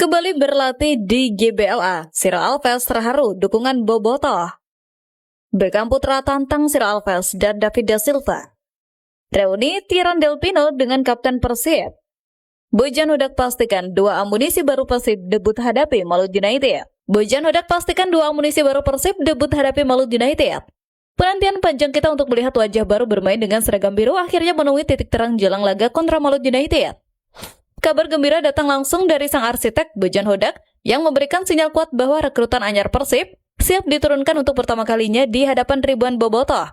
Kembali berlatih di GBLA, Ciro Alves terharu dukungan Bobotoh. Beckham Putra tantang Ciro Alves dan David da Silva. Reuni Tyrone Del Pino dengan Kapten Persib. Bojan Hodak pastikan dua amunisi baru Persib debut hadapi Maluku United. Bojan Hodak pastikan dua amunisi baru Persib debut hadapi Maluku United. Penantian panjang kita untuk melihat wajah baru bermain dengan seragam biru akhirnya menemui titik terang jelang laga kontra Maluku United. Kabar gembira datang langsung dari sang arsitek Bojan Hodak yang memberikan sinyal kuat bahwa rekrutan anyar Persib siap diturunkan untuk pertama kalinya di hadapan ribuan bobotoh.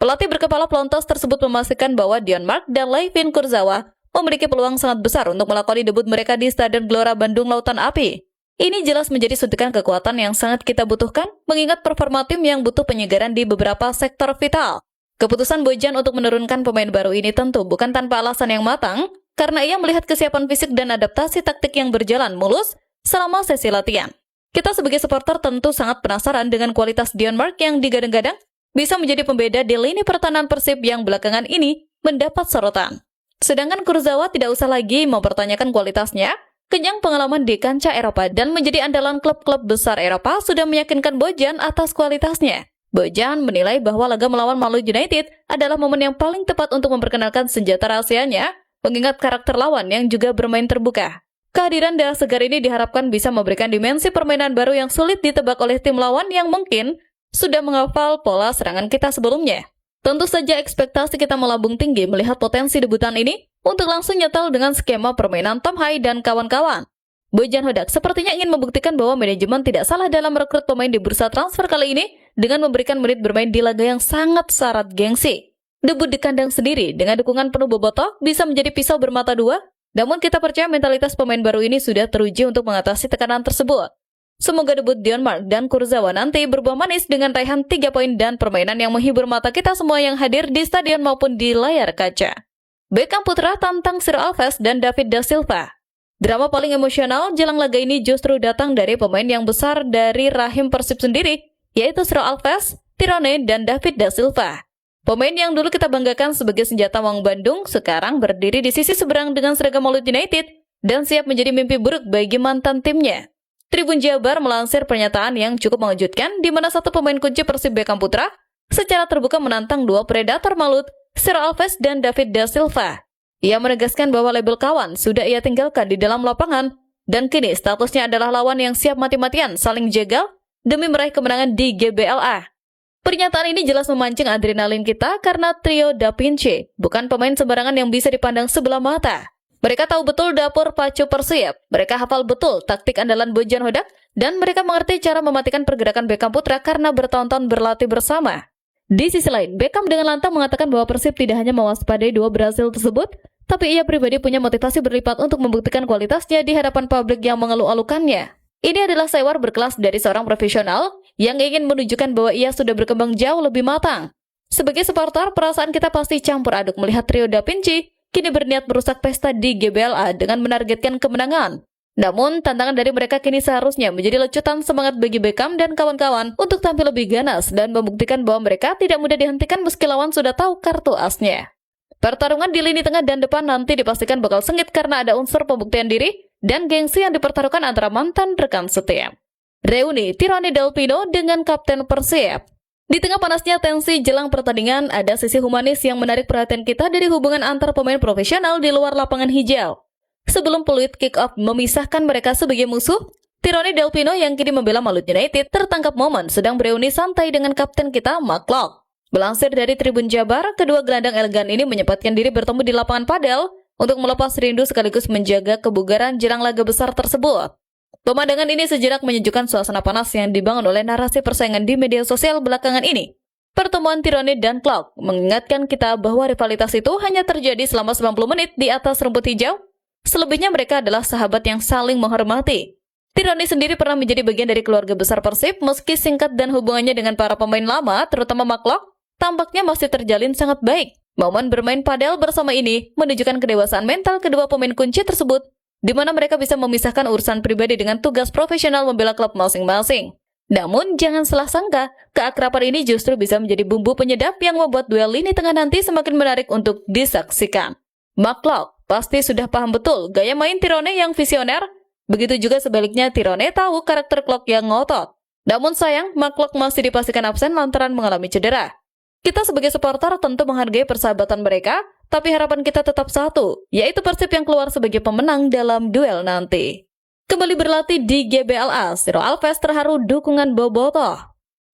Pelatih berkepala pelontos tersebut memastikan bahwa Dion Mark dan Layvin Kurzawa memiliki peluang sangat besar untuk melakoni debut mereka di Stadion Gelora Bandung Lautan Api. Ini jelas menjadi suntikan kekuatan yang sangat kita butuhkan mengingat performa tim yang butuh penyegaran di beberapa sektor vital. Keputusan Bojan untuk menurunkan pemain baru ini tentu bukan tanpa alasan yang matang, karena ia melihat kesiapan fisik dan adaptasi taktik yang berjalan mulus selama sesi latihan. Kita sebagai supporter tentu sangat penasaran dengan kualitas Dion Mark yang digadang-gadang bisa menjadi pembeda di lini pertahanan Persib yang belakangan ini mendapat sorotan. Sedangkan Kurzawa tidak usah lagi mempertanyakan kualitasnya, kenyang pengalaman di kancah Eropa dan menjadi andalan klub-klub besar Eropa sudah meyakinkan Bojan atas kualitasnya. Bojan menilai bahwa laga melawan Maluku United adalah momen yang paling tepat untuk memperkenalkan senjata rahasianya, mengingat karakter lawan yang juga bermain terbuka. Kehadiran darah segar ini diharapkan bisa memberikan dimensi permainan baru yang sulit ditebak oleh tim lawan yang mungkin sudah menghafal pola serangan kita sebelumnya. Tentu saja ekspektasi kita melambung tinggi melihat potensi debutan ini untuk langsung nyetel dengan skema permainan Tom Hai dan kawan-kawan. Bojan Hodak sepertinya ingin membuktikan bahwa manajemen tidak salah dalam merekrut pemain di bursa transfer kali ini dengan memberikan menit bermain di laga yang sangat syarat gengsi. Debut di kandang sendiri dengan dukungan penuh bobotoh bisa menjadi pisau bermata dua, namun kita percaya mentalitas pemain baru ini sudah teruji untuk mengatasi tekanan tersebut. Semoga debut Dion Mark dan Kurzawa nanti berbuah manis dengan raihan 3 poin dan permainan yang menghibur mata kita semua yang hadir di stadion maupun di layar kaca. Beckham Putra tantang Ciro Alves dan David da Silva. Drama paling emosional jelang laga ini justru datang dari pemain yang besar dari rahim Persib sendiri, yaitu Ciro Alves, Tyrone, dan David da Silva. Pemain yang dulu kita banggakan sebagai senjata Wang Bandung sekarang berdiri di sisi seberang dengan seragam Maluku United dan siap menjadi mimpi buruk bagi mantan timnya. Tribun Jabar melansir pernyataan yang cukup mengejutkan di mana satu pemain kunci Persib Beckham Putra secara terbuka menantang dua predator Malut, Ciro Alves dan David da Silva. Ia menegaskan bahwa label kawan sudah ia tinggalkan di dalam lapangan dan kini statusnya adalah lawan yang siap mati-matian saling jegal demi meraih kemenangan di GBLA. Pernyataan ini jelas memancing adrenalin kita karena trio Da Vinci bukan pemain sembarangan yang bisa dipandang sebelah mata. Mereka tahu betul dapur pacu Persib, mereka hafal betul taktik andalan Bojan Hodak, dan mereka mengerti cara mematikan pergerakan Beckham Putra karena bertahun-tahun berlatih bersama. Di sisi lain, Beckham dengan lantang mengatakan bahwa Persib tidak hanya mewaspadai dua berhasil tersebut, tapi ia pribadi punya motivasi berlipat untuk membuktikan kualitasnya di hadapan publik yang mengeluh-alukannya. Ini adalah sewar berkelas dari seorang profesional yang ingin menunjukkan bahwa ia sudah berkembang jauh lebih matang. Sebagai supporter, perasaan kita pasti campur aduk melihat trio Da Vinci kini berniat merusak pesta di GBLA dengan menargetkan kemenangan. Namun, tantangan dari mereka kini seharusnya menjadi lecutan semangat bagi Beckham dan kawan-kawan untuk tampil lebih ganas dan membuktikan bahwa mereka tidak mudah dihentikan meski lawan sudah tahu kartu asnya. Pertarungan di lini tengah dan depan nanti dipastikan bakal sengit karena ada unsur pembuktian diri dan gengsi yang dipertaruhkan antara mantan rekan setia. Reuni Tyrone Del Pino dengan Kapten Persib. Di tengah panasnya tensi jelang pertandingan, ada sisi humanis yang menarik perhatian kita dari hubungan antar pemain profesional di luar lapangan hijau. Sebelum peluit kick-off memisahkan mereka sebagai musuh, Tyrone Del Pino yang kini membela Maluku United tertangkap momen sedang bereuni santai dengan kapten kita, Mark Locke. Melansir dari Tribun Jabar, kedua gelandang elegan ini menyempatkan diri bertemu di lapangan padel untuk melepas rindu sekaligus menjaga kebugaran jelang laga besar tersebut. Pemandangan ini sejenak menyejukkan suasana panas yang dibangun oleh narasi persaingan di media sosial belakangan ini. Pertemuan Tyrone dan Clark mengingatkan kita bahwa rivalitas itu hanya terjadi selama 90 menit di atas rumput hijau. Selebihnya mereka adalah sahabat yang saling menghormati. Tyrone sendiri pernah menjadi bagian dari keluarga besar Persib meski singkat dan hubungannya dengan para pemain lama, terutama Mark Locke, tampaknya masih terjalin sangat baik. Momen bermain padel bersama ini menunjukkan kedewasaan mental kedua pemain kunci tersebut, di mana mereka bisa memisahkan urusan pribadi dengan tugas profesional membela klub masing-masing. Namun, jangan salah sangka, keakraban ini justru bisa menjadi bumbu penyedap yang membuat duel lini tengah nanti semakin menarik untuk disaksikan. Mark Locke pasti sudah paham betul gaya main Tyrone yang visioner. Begitu juga sebaliknya, Tirone tahu karakter Clock yang ngotot. Namun sayang, Clock masih dipastikan absen lantaran mengalami cedera. Kita sebagai supporter tentu menghargai persahabatan mereka, tapi harapan kita tetap satu, yaitu Persib yang keluar sebagai pemenang dalam duel nanti. Kembali berlatih di GBLA, Siro Alves terharu dukungan Bobotoh.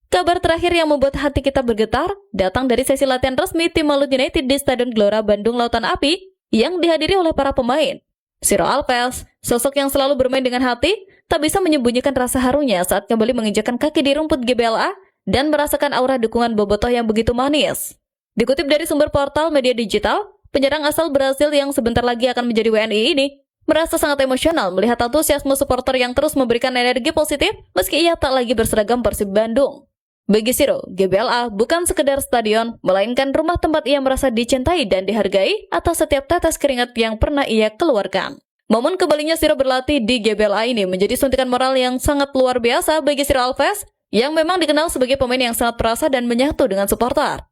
Kabar terakhir yang membuat hati kita bergetar datang dari sesi latihan resmi tim Malut United di Stadion Gelora Bandung Lautan Api yang dihadiri oleh para pemain. Siro Alves, sosok yang selalu bermain dengan hati, tak bisa menyembunyikan rasa harunya saat kembali menginjakan kaki di rumput GBLA dan merasakan aura dukungan Bobotoh yang begitu manis. Dikutip dari sumber portal media digital, penyerang asal Brasil yang sebentar lagi akan menjadi WNI ini merasa sangat emosional melihat antusiasme supporter yang terus memberikan energi positif meski ia tak lagi berseragam Persib Bandung. Bagi Siro, GBLA bukan sekedar stadion, melainkan rumah tempat ia merasa dicintai dan dihargai atas setiap tetes keringat yang pernah ia keluarkan. Momen kembalinya Siro berlatih di GBLA ini menjadi suntikan moral yang sangat luar biasa bagi Siro Alves, yang memang dikenal sebagai pemain yang sangat perasa dan menyatu dengan supporter.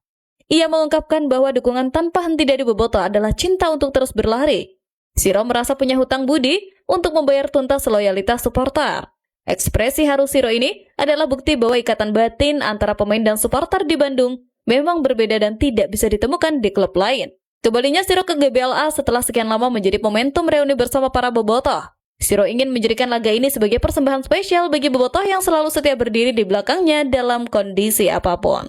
Ia mengungkapkan bahwa dukungan tanpa henti dari Bobotoh adalah cinta untuk terus berlari. Siro merasa punya hutang budi untuk membayar tuntas loyalitas supporter. Ekspresi haru Siro ini adalah bukti bahwa ikatan batin antara pemain dan supporter di Bandung memang berbeda dan tidak bisa ditemukan di klub lain. Kembalinya Siro ke GBLA setelah sekian lama menjadi momentum reuni bersama para Bobotoh. Siro ingin menjadikan laga ini sebagai persembahan spesial bagi Bobotoh yang selalu setia berdiri di belakangnya dalam kondisi apapun.